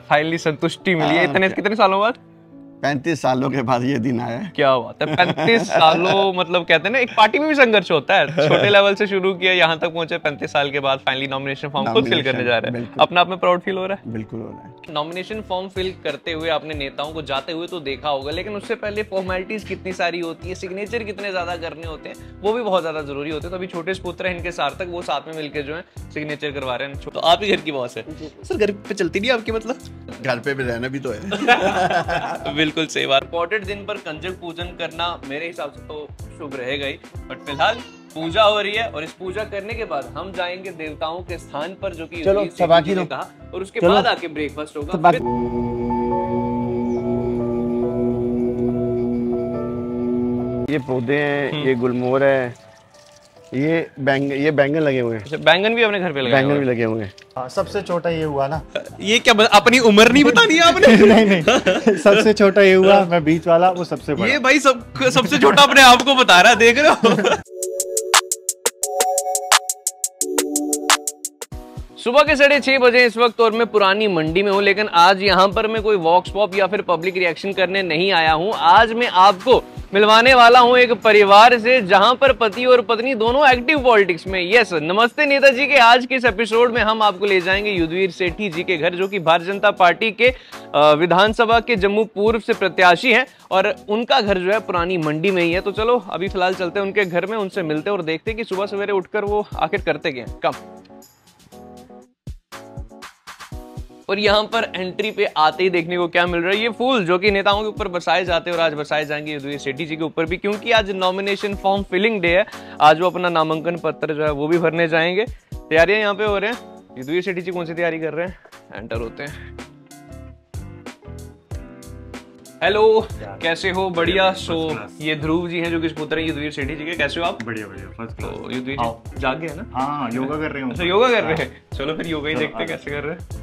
Finally संतुष्टि मिली है इतने कितने सालों बाद? 35 सालों के बाद ये दिन आया है। क्या बात है, 35 सालों मतलब कहते हैं ना एक पार्टी में भी संघर्ष होता है। छोटे लेवल से शुरू किया, यहाँ तक पहुंचे, 35 साल के बाद फाइनली नॉमिनेशन फॉर्म खुद फिल करने जा रहे हैं। अपना आप में प्राउड फील हो रहा है? बिल्कुल हो रहा है। नॉमिनेशन फॉर्म फिल करते हुए आपने नेताओं को जाते हुए तो देखा होगा, लेकिन उससे पहले फॉर्मेलिटीज कितनी सारी होती है, सिग्नेचर कितने ज्यादा करने होते हैं, वो भी बहुत ज्यादा जरूरी होते हैं। तो अभी छोटे पुत्र है इनके सार्थक, वो साथ में मिलकर जो है सिग्नेचर करवा रहे हैं। तो आप ही घर की बॉस है सर, घर पे चलती नहीं आपकी? मतलब घर पे भी रहना भी तो है। बिल्कुल सही बात। इंपॉर्टेंट दिन पर कंजक पूजन करना मेरे हिसाब से तो शुभ रहेगा ही, बट फिलहाल पूजा हो रही है और इस पूजा करने के बाद हम जाएंगे देवताओं के स्थान पर, जो कि ने कहा, और उसके बाद आके ब्रेकफास्ट होगा। ये पौधे हैं, ये गुलमोहर है, ये बैंगन लगे हुए हैं। बैंगन भी अपने घर पे लगाए? बैंगन भी लगे हुए हैं। हाँ, सबसे छोटा ये हुआ ना। ये क्या अपनी उम्र नहीं बतानी है आपने? नहीं सबसे छोटा ये हुआ, मैं बीच वाला, वो सबसे बड़ा। ये भाई सबसे छोटा अपने आप को बता रहा है, देख रहे हो? सुबह के 6:30 बजे इस वक्त और मैं पुरानी मंडी में हूँ, लेकिन आज यहाँ पर मैं कोई वॉक्स पॉप या फिर पब्लिक रिएक्शन करने नहीं आया हूँ। आज मैं आपको मिलवाने वाला हूँ एक परिवार से जहां पर पति और पत्नी दोनों एक्टिव पॉलिटिक्स में। यस, नमस्ते नेताजी के आज के इस एपिसोड में हम आपको ले जाएंगे युद्धवीर सेठी जी के घर, जो कि भारतीय जनता पार्टी के विधानसभा के जम्मू पूर्व से प्रत्याशी हैं और उनका घर जो है पुरानी मंडी में ही है। तो चलो अभी फिलहाल चलते हैं उनके घर में, उनसे मिलते हैं और देखते हैं कि सुबह सवेरे उठकर वो आखिर करते क्या। कम और यहाँ पर एंट्री पे आते ही देखने को क्या मिल रहा है, ये फूल जो कि नेताओं के ऊपर बरसाए जाते हैं और आज बरसाए जाएंगे युद्धवीर सेठी जी के ऊपर भी, क्योंकि आज नॉमिनेशन फॉर्म फिलिंग डे है। आज वो अपना नामांकन पत्र जो है वो भी भरने जाएंगे। तैयारियां यहाँ पे हो रहे हैं। युद्धवीर सेठी जी कौन सी तैयारी कर रहे हैं? एंटर होते हैं। हेलो, कैसे हो? बढ़िया। सो ये ध्रुव जी हैं जो कि पुत्र हैं युद्धवीर सेठी जी के। कैसे हो आप? बढ़िया बढ़िया, फर्स्ट क्लास। तो युद्धवीर जी जाग गए ना? हाँ, योगा कर रहे हैं। अच्छा, योगा कर रहे हैं। चलो फिर योगा ही देखते हैं कैसे कर रहे हैं।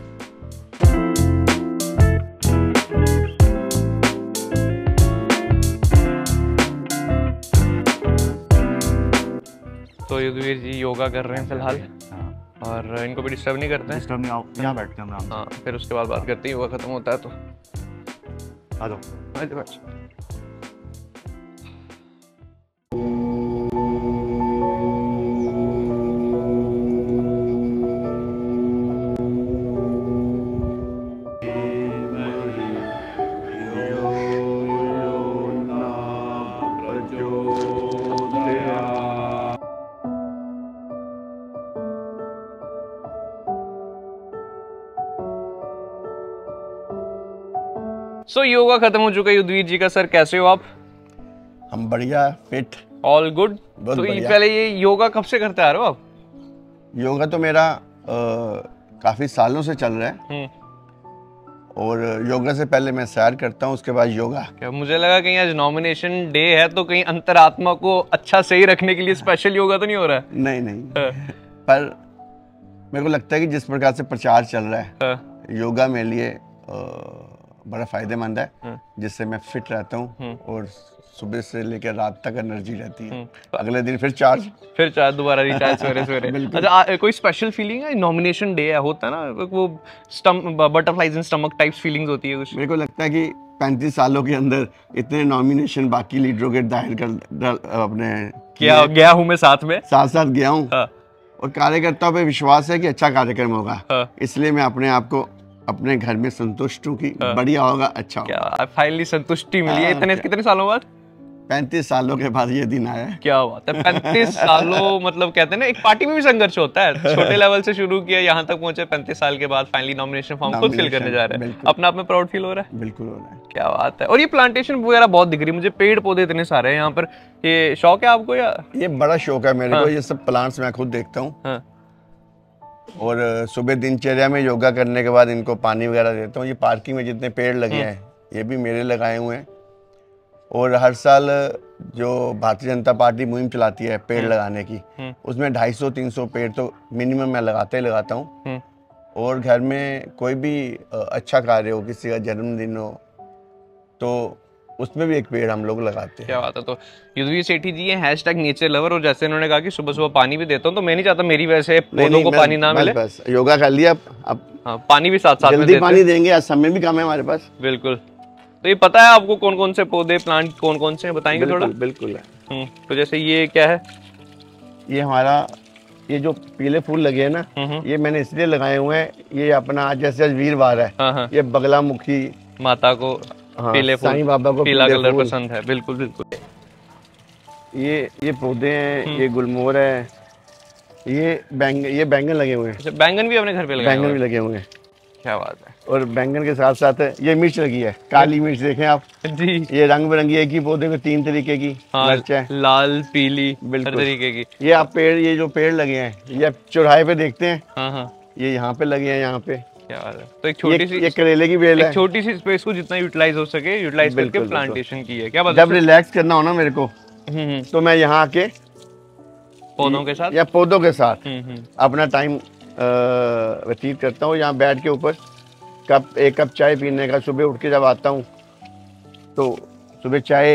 तो युद्धवीर जी योगा कर रहे हैं फिलहाल, और इनको भी डिस्टर्ब नहीं करते हैं? डिस्टर्ब नहीं, आओ यहाँ बैठते हैं हम। हाँ, फिर उसके बाद बात करते हैं, योगा खत्म होता है तो आ जाओ। सो योगा खत्म हो चुका है युद्धवीर जी का। सर कैसे हो आप? हम बढ़िया, फिट, ऑल गुड। तो पहले ये योगा कब से करते आ रहे हो आप? योगा तो मेरा काफी सालों से चल रहा है, और योगा से पहले मैं सैर करता हूँ, उसके बाद योगा। क्या मुझे लगा कहीं आज नॉमिनेशन डे है तो कहीं अंतरात्मा को अच्छा सही रखने के लिए स्पेशल योगा तो नहीं हो रहा है? नहीं पर मेरे को लगता है कि जिस प्रकार से प्रचार चल रहा है, योगा मेरे लिए बड़ा फायदेमंद है, जिससे मैं फिट रहता हूँ और सुबह से लेकर रात तक एनर्जी रहती है। अगले दिन फिर चार्ज दोबारा रिचार्ज सवेरे। अच्छा, कोई स्पेशल फीलिंग है? नॉमिनेशन डे है, होता है ना वो butterflies in stomach types feelings होती है कुछ? मेरे को लगता है कि 35 सालों के अंदर इतने नॉमिनेशन बाकी लीडरों के दायर कर अपने गया हूँ मैं, साथ गया हूँ, और कार्यकर्ताओं पे विश्वास है कि अच्छा कार्यक्रम होगा। इसलिए मैं अपने आप को अपने घर में संतुष्ट हूँ कि बढ़िया होगा, अच्छा होगा। क्या फाइनली संतुष्टि मिली है इतने कितने सालों बाद? 35 सालों के बाद ये दिन आया है। क्या बात है, 35 सालों मतलब कहते हैं ना एक पार्टी में भी संघर्ष होता है। छोटे लेवल से शुरू किया, यहाँ तक पहुंचे, 35 साल के बाद फाइनली नॉमिनेशन फॉर्म खुद फिल करने जा रहे हैं। अपना आप में प्राउड फील हो रहा है? बिल्कुल हो रहा है। क्या बात है। और ये प्लांटेशन वगैरह बहुत दिख रही है मुझे, पेड़ पौधे इतने सारे हैं यहाँ पर। ये शौक है आपको या? ये बड़ा शौक है मेरे को, ये सब प्लांट्स मैं खुद देखता हूँ, और सुबह दिनचर्या में योगा करने के बाद इनको पानी वगैरह देता हूँ। ये पार्किंग में जितने पेड़ लगे हैं ये भी मेरे लगाए हुए हैं, और हर साल जो भारतीय जनता पार्टी मुहिम चलाती है पेड़ लगाने की, उसमें 250-300 पेड़ तो मिनिमम मैं लगाता हूँ। और घर में कोई भी अच्छा कार्य हो, किसी का जन्मदिन हो, तो उसमें भी एक पेड़ हम लोग लगाते हैं। क्या बात है। तो युद्धवीर सेठी जी है #नेचर लवर, और जैसे उन्होंने कहा कि सुबह सुबह पानी भी देता हूँ, तो मैं नहीं चाहता मेरी वजह से पौधों को पानी ना मिले। बस योगा कर लिया अब हाँ, पानी भी साथ साथ में जल्दी पानी देंगे, आज समय भी कम है हमारे पास। बिल्कुल। तो ये पता है आपको कौन कौन से पौधे प्लांट कौन कौन से हैं, बताएंगे थोड़ा? बिल्कुल है। तो जैसे ये क्या है? ये हमारा ये जो पीले फूल लगे हैं ना, ये मैंने इसलिए लगाए हुए हैं, ये अपना आज जैसे आज वीरवार है, ये बगलामुखी माता को पीले फूल, साईं बाबा को पीला कलर पसंद है। बिल्कुल बिल्कुल। ये पौधे हैं, ये गुलमोहर है, ये बैंगन लगे हुए हैं। बैंगन भी अपने घर पे लगाए? बैंगन भी लगे हुए हैं। क्या बात है। और बैंगन के साथ साथ ये मिर्च लगी है, काली मिर्च देखें आप जी, ये रंग बिरंगी एक ही पौधे में 3 तरीके की मिर्च है, लाल पीली हर तरीके की। ये आप ये जो पेड़ लगे हैं, ये आप चौराहे पे देखते हैं, ये यहाँ पे लगे हैं, यहाँ पे। क्या बात है। तो एक छोटी सी ये करेले की बेल है, छोटी सी स्पेस को जितना यूटिलाइज हो सके यूटिलाइज करके प्लांटेशन की है। क्या बात। जब रिलैक्स करना हो ना मेरे को, तो मैं यहाँ आके पौधों के साथ अपना टाइम व्यतीत करता हूँ। यहाँ बैठ के ऊपर एक कप चाय पीने का, सुबह उठ के जब आता हूँ तो सुबह चाय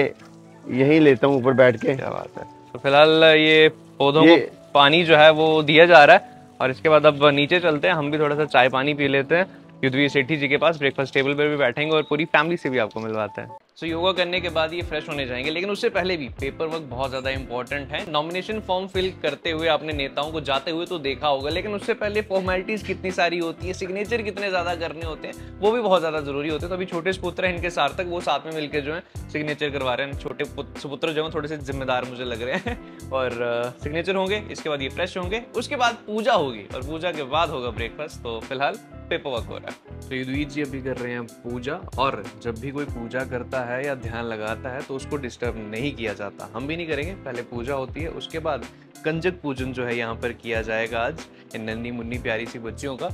यहीं लेता हूँ ऊपर बैठ के। क्या बात है। तो फिलहाल ये पौधों को पानी जो है वो दिया जा रहा है, और इसके बाद अब नीचे चलते हैं, हम भी थोड़ा सा चाय पानी पी लेते हैं। युद्धवीर सेठी जी के पास ब्रेकफास्ट टेबल पर भी बैठेंगे और पूरी फैमिली से भी आपको मिलवाते हैं। सो योगा करने के बाद ये फ्रेश होने जाएंगे, लेकिन उससे पहले भी पेपर वर्क बहुत ज्यादा इंपॉर्टेंट है। नॉमिनेशन फॉर्म फिल करते हुए आपने नेताओं को जाते हुए तो देखा होगा, लेकिन उससे पहले फॉर्मेलिटीज कितनी सारी होती है, सिग्नेचर कितने ज्यादा करने होते हैं, वो भी बहुत ज्यादा जरूरी होते हैं। तो अभी छोटे सुपुत्र हैं इनके सार्थक, वो साथ में मिलकर जो है सिग्नेचर करवा रहे हैं। छोटे सुपुत्र जो है थोड़े से जिम्मेदार मुझे लग रहे हैं, और सिग्नेचर होंगे, इसके बाद ये फ्रेश होंगे, उसके बाद पूजा होगी, और पूजा के बाद होगा ब्रेकफास्ट। तो फिलहाल पेपर वर्क हो रहा है। तो युद्धवीर जी अभी कर रहे हैं पूजा, और जब भी कोई पूजा करता है या ध्यान लगाता है तो उसको डिस्टर्ब नहीं किया जाता। हम भी नहीं करेंगे, पहले पूजा होती है, उसके बाद कंजक पूजन जो है यहाँ पर किया जाएगा आज इन नन्ही मुन्नी प्यारी सी बच्चियों का।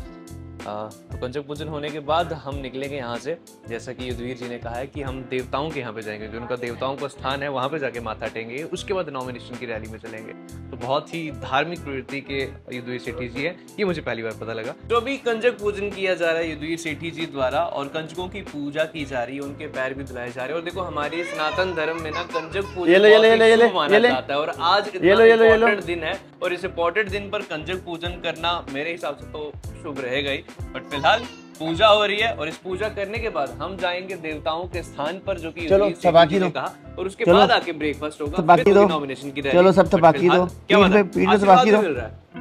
तो कंजक पूजन होने के बाद हम निकलेंगे यहाँ से, जैसा कि युद्धवीर जी ने कहा है कि हम देवताओं के यहाँ पे जाएंगे, जो उनका देवताओं का स्थान है वहाँ पे जाके माथा टेंगे, उसके बाद नॉमिनेशन की रैली में चलेंगे। तो बहुत ही धार्मिक प्रवृत्ति के युद्धवीर सेठी जी है, ये मुझे पहली बार पता लगा। तो अभी कंजक पूजन किया जा रहा है युद्धवीर सेठी जी द्वारा, और कंजकों की पूजा की जा रही है, उनके पैर भी धुलाए जा रहे हैं। और देखो हमारे सनातन धर्म में ना कंजक पूजन माना जाता है, और आज इम्पोर्टेंट दिन है, और इस इम्पोर्टेंट दिन पर कंजक पूजन करना मेरे हिसाब से तो शुभ रहेगा ही। बट फिलहाल पूजा हो रही है, और इस पूजा करने के बाद हम जाएंगे देवताओं के स्थान पर, जो कि ने कहा, और उसके बाद आके ब्रेकफास्ट होगा, फिर नॉमिनेशन की रैली। चलो सब थपाकी दो, क्या बात है, थपाकी दो।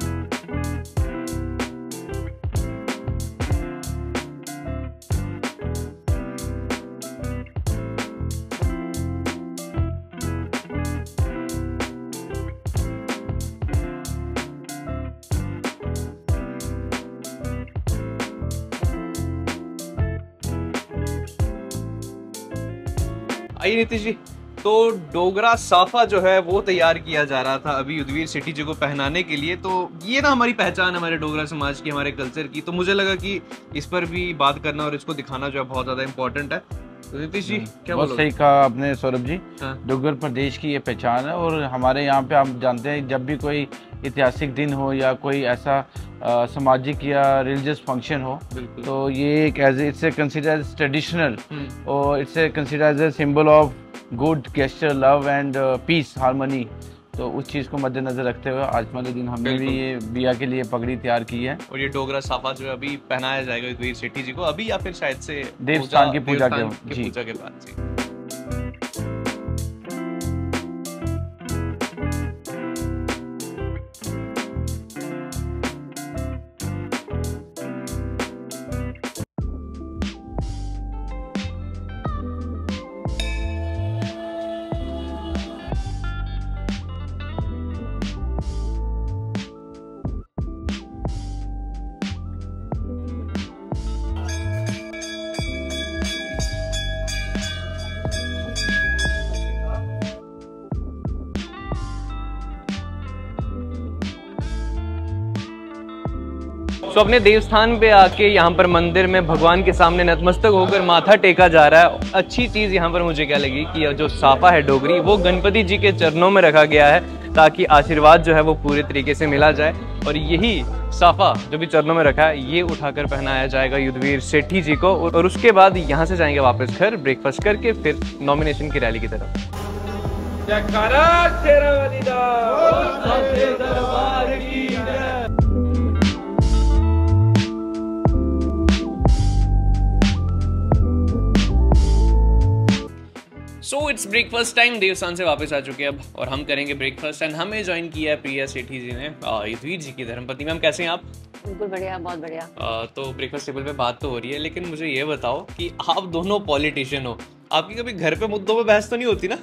आइए नीतीश जी, तो डोगरा साफा जो है वो तैयार किया जा रहा था अभी युद्धवीर सेठी जी को पहनाने के लिए। तो ये ना हमारी पहचान, हमारे डोगरा समाज की, हमारे कल्चर की, तो मुझे लगा कि इस पर भी बात करना और इसको दिखाना जो है बहुत ज्यादा इम्पोर्टेंट है। तो नीतीश जी क्या बहुत सही कहा आपने सौरभ जी। डोगर प्रदेश की ये पहचान है, और हमारे यहाँ पे आप जानते हैं जब भी कोई ऐतिहासिक दिन हो या कोई ऐसा सामाजिक या रिलीजियस फंक्शन हो, तो ये एक इट्स कंसिडर एज ट्रेडिशनल, और it's consider as a symbol of good gesture, love and peace, harmony. तो उस चीज़ को मद्देनजर रखते हुए आज वाले दिन हमने भी ये बिया के लिए पगड़ी तैयार की है, और ये डोगरा साफा जो है अभी पहनाया जाएगा युद्धवीर सेठी जी को अभी, या फिर शायद से देवस्थान की पूजा के बाद से। तो अपने देवस्थान पे आके यहाँ पर मंदिर में भगवान के सामने नतमस्तक होकर माथा टेका जा रहा है। अच्छी चीज़ यहाँ पर मुझे क्या लगी कि जो साफा है डोगरी, वो गणपति जी के चरणों में रखा गया है। ताकि आशीर्वाद जो है वो पूरे तरीके से मिला जाए। और यही साफा जो भी चरणों में रखा है ये उठाकर पहनाया जाएगा युद्धवीर सेठी जी को, और उसके बाद यहाँ से जाएंगे वापस घर ब्रेकफास्ट करके, फिर नॉमिनेशन की रैली की तरफ। So it's breakfast time. देवस्थान से वापस आ चुके हैं अब, और हम करेंगे ब्रेकफास्ट। एंड हमें ज्वाइन किया है प्रिया सेठी जी ने, युद्धवीर जी की धर्मपत्नी। मैम कैसे हैं आप? बिल्कुल बढ़िया, बहुत बढ़िया। तो ब्रेकफास्ट टेबल पे बात तो हो रही है, लेकिन मुझे ये बताओ कि आप दोनों पॉलिटिशियन हो, आपकी कभी घर पे मुद्दों पे बहस तो नहीं होती ना?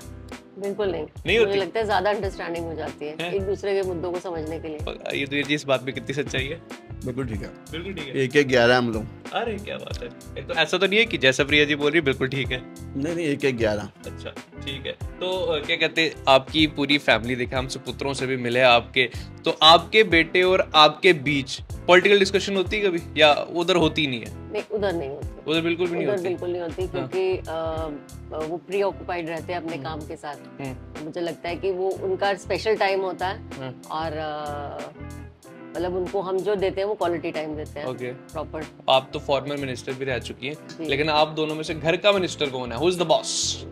बिल्कुल नहीं होती। मुझे लगता है ज्यादा अंडरस्टैंडिंग हो जाती है एक दूसरे के मुद्दों को समझने के लिए। युद्धवीर जी इस बात पे कितनी सच्चाई है? बिल्कुल ठीक है, बिल्कुल ठीक है। 1-1-11 हम लोग। अरे क्या बात है, तो ऐसा तो नहीं है कि जैसा प्रिया जी बोल रही बिल्कुल ठीक है? नहीं 1-1-11। अच्छा ठीक है। तो क्या कहते, आपकी पूरी फैमिली देखा, हमसे पुत्रों से भी मिले आपके, तो आपके बेटे और आपके बीच पॉलिटिकल डिस्कशन होती है कभी, या उधर होती नहीं है? नहीं, उधर नहीं होती। उधर बिल्कुल भी नहीं होती? बिल्कुल नहीं होती, क्योंकि वो प्री ऑक्युपाइड रहते हैं अपने काम के साथ। मुझे लगता है कि वो उनका स्पेशल टाइम होता है, और मतलब उनको हम जो देते हैं वो क्वालिटी टाइम देते हैं। Okay, proper. आप तो फॉर्मर मिनिस्टर भी रह चुकी हैं, लेकिन आप दोनों में से घर का मिनिस्टर कौन है? Who is the boss?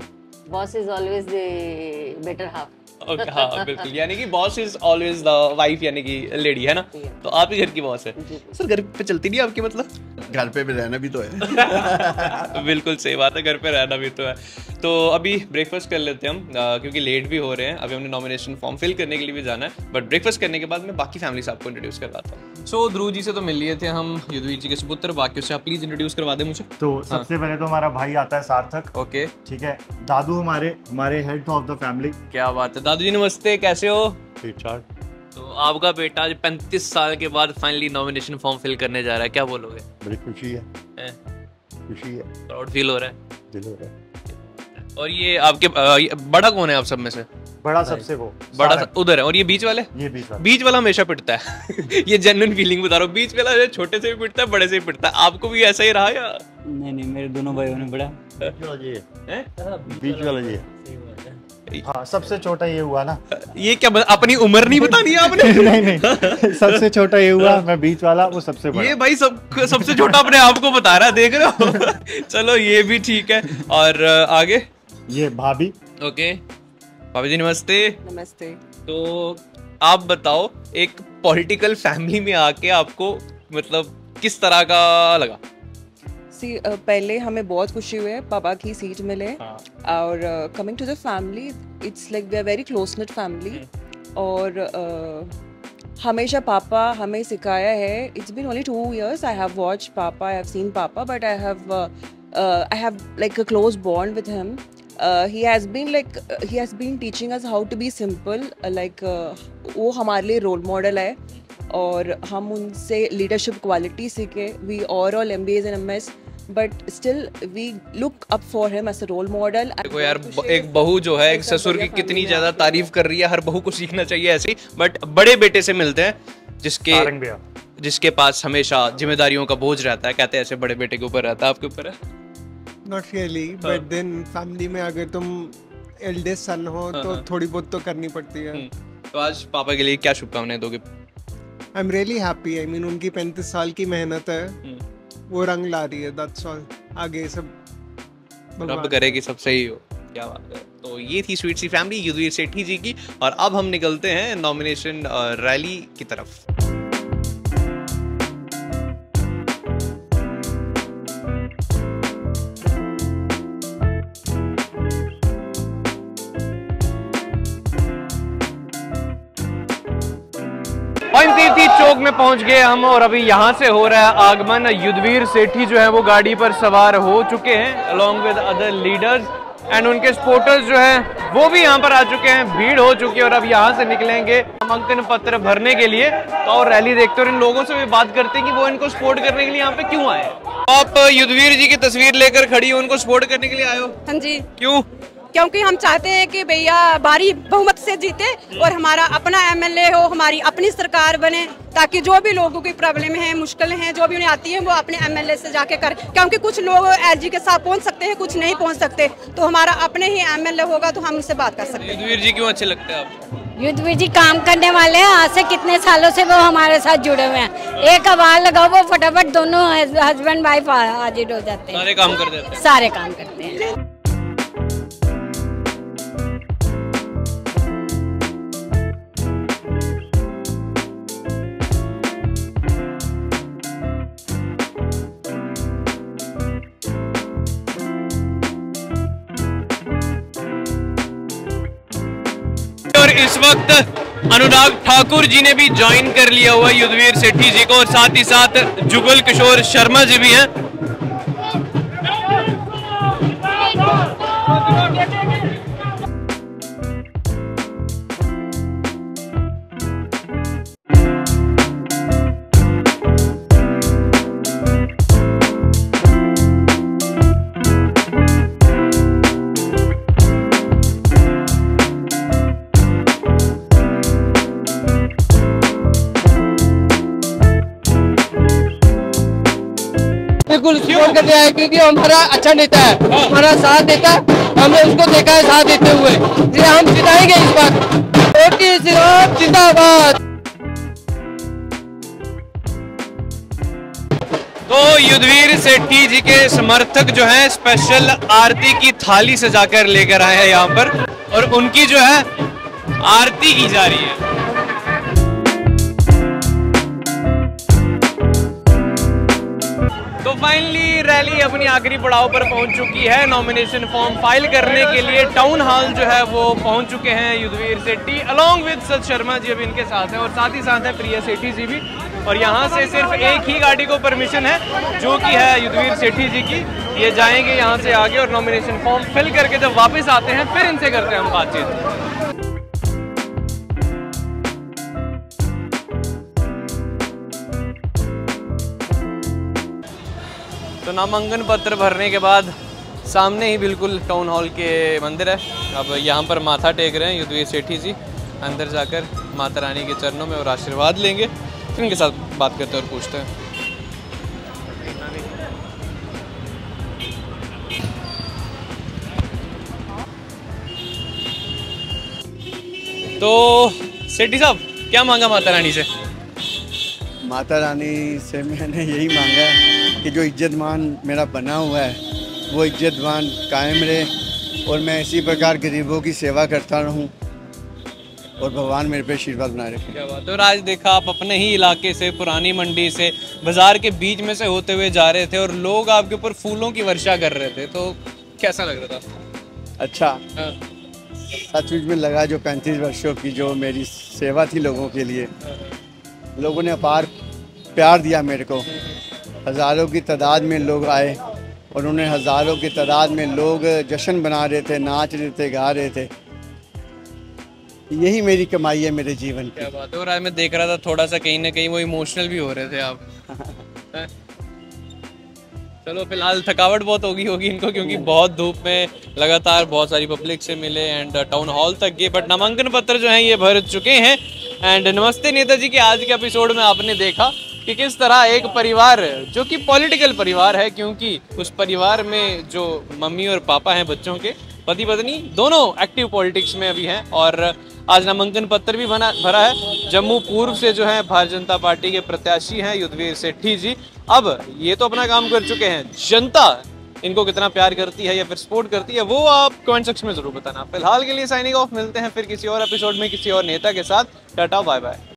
Boss is always the better half. Okay, हाँ बिल्कुल, यानी कि boss is always the wife, यानी कि लेडी है ना, तो आप ही घर की बॉस है। सर घर पे चलती नहीं आपकी, मतलब घर पे भी रहना भी तो है। बिल्कुल सही बात है, घर पे रहना भी तो है। तो अभी ब्रेकफास्ट कर लेते हैं हम, क्योंकि लेट भी हो रहे हैं। अभी हमने नॉमिनेशन फॉर्म फिल करने के लिए भी जाना है, बट ब्रेकफास्ट करने के बाद मैं बाकी फैमिली से आपको इंट्रोड्यूस करवाता हूँ। सो ध्रुव जी से तो मिल लिए थे हम, युद्धवीर जी के सुपुत्र, बाकी से आप प्लीज इंट्रोड्यूस करवा दें मुझे। तो सबसे पहले तो हमारा भाई आता है सार्थक। ओके ठीक है, दादू हमारे हेड ऑफ द फैमिली। क्या बात है, दादू जी नमस्ते, कैसे हो? ठीक ठाक। तो आपका बेटा आज 35 साल के बाद फाइनली नॉमिनेशन फॉर्म फिल करने जा रहा है, क्या बोलोगे? बड़ी खुशी है, खुशी है, प्राउड फील हो रहा है? दिल हो रहा है। और ये आपके बड़ा कौन है आप सब में से? बड़ा सबसे वो बड़ा उधर है, और ये बीच वाले? ये बीच वाला हमेशा पिटता है। ये जेन्युइन फीलिंग बता रहा हूँ, बीच वाला छोटे से भी पिटता है, बड़े से भी पिटता है। आपको भी ऐसा ही रहा या? नहीं, मेरे दोनों भाइयों ने बड़ा बीच वाला जी। हाँ, सबसे छोटा ये हुआ ना। ये क्या अपनी उम्र नहीं बतानी है आपने? नहीं, सबसे छोटा ये हुआ, मैं बीच वाला, वो सबसे बड़ा। ये भाई सबसे छोटा अपने आप को बता रहा है, देख रहे हो? चलो ये भी ठीक है। और आगे ये भाभी। ओके, भाभी जी नमस्ते। नमस्ते। तो आप बताओ, एक पॉलिटिकल फैमिली में आके आपको मतलब किस तरह का लगा? पहले हमें बहुत खुशी हुई है पापा की सीट मिले, और coming to the family, it's like we are very close knit family. और हमेशा पापा हमें सिखाया है, it's been only 2 years I have watched papa, I have seen papa, but I have like a close bond with him. He has been teaching us how to be simple, वो हमारे लिए role model है, और हम उनसे leadership quality सीखे। We all MBAs and MS, but still we look up for him as a role model. देखो यार, एक बहू जो है एक ससुर की कितनी ज्यादा तारीफ कर रही है, हर बहू को सीखना चाहिए ऐसे ही। बट बड़े बेटे से मिलते हैं जिसके पास हमेशा जिम्मेदारियों का बोझ रहता है, कहते हैं ऐसे बड़े बेटे के ऊपर रहता है। आपके ऊपर है? Not really, but then family में अगर तुम एल्डेस्ट सन हो तो थोड़ी बहुत तो करनी पड़ती है। तो आज पापा के लिए क्या शुभकामनाएं दोगे? I am really happy, I mean उनकी 35 साल की मेहनत है, वो रंग ला रही है, दैट्स ऑल। आगे सब रब करे कि सब सही हो। क्या बात है। तो ये थी स्वीट सी फैमिली युद्धवीर सेठी जी की, और अब हम निकलते हैं नॉमिनेशन रैली की तरफ। तीर्थी चौक में पहुंच गए हम, और अभी यहाँ से हो रहा है आगमन। युद्धवीर सेठी जो है वो गाड़ी पर सवार हो चुके हैं along with other leaders, and उनके सपोर्टर्स जो हैं वो भी यहाँ पर आ चुके हैं। भीड़ हो चुकी है, और अब यहाँ से निकलेंगे नामांकन पत्र भरने के लिए। तो और रैली देखते हैं और इन लोगों से भी बात करते हैं कि वो इनको सपोर्ट करने के लिए यहाँ पे क्यों आए। आप युद्धवीर जी की तस्वीर लेकर खड़ी हो, उनको सपोर्ट करने के लिए आए हो? हाँ जी। क्यों? क्योंकि हम चाहते हैं कि भैया भारी बहुमत से जीते, और हमारा अपना MLA हो, हमारी अपनी सरकार बने, ताकि जो भी लोगों की प्रॉब्लम है, मुश्किलें हैं, जो भी उन्हें आती है, वो अपने MLA से जाके करें। क्योंकि कुछ लोग LG के साथ पहुंच सकते हैं, कुछ नहीं पहुंच सकते, तो हमारा अपने ही MLA होगा तो हम उससे बात कर सकते हैं। युद्धवीर जी क्यों अच्छे लगते हैं आपको? युद्धवीर जी काम करने वाले हैं, आज से कितने सालों से वो हमारे साथ जुड़े हुए हैं। एक आवाज लगाओ वो फटाफट दोनों हस्बैंड वाइफ हाजिर हो जाते हैं, सारे काम कर देते हैं। सारे काम करते हैं। और इस वक्त अनुराग ठाकुर जी ने भी ज्वाइन कर लिया हुआ युद्धवीर सेठी जी को, और साथ ही साथ जुगल किशोर शर्मा जी भी हैं। बिल्कुल सपोर्ट करते हैं क्योंकि हमारा अच्छा नेता है, हमारा साथ देता है, हमने उसको देखा है साथ देते हुए, इसलिए हम जिताएंगे इस बार। जिंदाबाद। तो युद्धवीर सेठी जी के समर्थक जो हैं स्पेशल आरती की थाली सजाकर लेकर आए हैं यहाँ पर, और उनकी जो है आरती की जा रही है। तो फाइनली रैली अपनी आखिरी पड़ाव पर पहुंच चुकी है। नॉमिनेशन फॉर्म फाइल करने के लिए टाउन हॉल जो है वो पहुंच चुके हैं युद्धवीर सेठी, अलॉन्ग विद सत शर्मा जी अभी इनके साथ हैं, और साथ ही साथ है प्रिया सेठी जी भी। और यहाँ से सिर्फ एक ही गाड़ी को परमिशन है जो कि है युद्धवीर सेठी जी की। ये जाएंगे यहाँ से आगे और नॉमिनेशन फॉर्म फिल करके जब वापस आते हैं फिर इनसे करते हैं हम बातचीत। तो नामांकन पत्र भरने के बाद सामने ही बिल्कुल टाउन हॉल के मंदिर है। अब यहाँ पर माथा टेक रहे हैं युद्धवीर सेठी जी, अंदर जाकर माता रानी के चरणों में और आशीर्वाद लेंगे, फिर इनके साथ बात करते हैं और पूछते हैं। तो सेठी साहब क्या मांगा माता रानी से? माता रानी से मैंने यही मांगा है कि जो इज्जतमान मेरा बना हुआ है वो इज्जतमान कायम रहे और मैं इसी प्रकार गरीबों की सेवा करता रहूं और भगवान मेरे पे आशीर्वाद बनाए रखे। क्या बात है। और आज देखा आप अपने ही इलाके से, पुरानी मंडी से, बाजार के बीच में से होते हुए जा रहे थे और लोग आपके ऊपर फूलों की वर्षा कर रहे थे, तो कैसा लग रहा था? अच्छा, सचमुच में लगा जो 35 वर्षों की जो मेरी सेवा थी लोगों के लिए, लोगों ने अपार प्यार दिया मेरे को। हज़ारों की तादाद में लोग आए और उन्हें हज़ारों की तादाद में लोग जश्न बना रहे थे, नाच रहे थे, गा रहे थे। यही मेरी कमाई है मेरे जीवन की। क्या बात है। और आज मैं देख रहा था थोड़ा सा कहीं ना कहीं वो इमोशनल भी हो रहे थे आप। चलो फिलहाल थकावट बहुत होगी इनको, क्योंकि बहुत धूप में लगातार बहुत सारी पब्लिक से मिले एंड टाउन हॉल तक गए, बट नामांकन पत्र जो हैं ये भर चुके हैं। एंड नमस्ते नेताजी के आज के एपिसोड में आपने देखा कि किस तरह एक परिवार जो कि पॉलिटिकल परिवार है, क्योंकि उस परिवार में जो मम्मी और पापा हैं बच्चों के, पति पत्नी दोनों एक्टिव पॉलिटिक्स में अभी हैं, और आज नामांकन पत्र भी भरा है। जम्मू पूर्व से जो है भारतीय जनता पार्टी के प्रत्याशी हैं युद्धवीर सेठी जी। अब ये तो अपना काम कर चुके हैं, जनता इनको कितना प्यार करती है या फिर सपोर्ट करती है वो आप कमेंट सेक्शन में जरूर बताना। फिलहाल के लिए साइनिंग ऑफ, मिलते हैं फिर किसी और एपिसोड में किसी और नेता के साथ। Tata bye bye.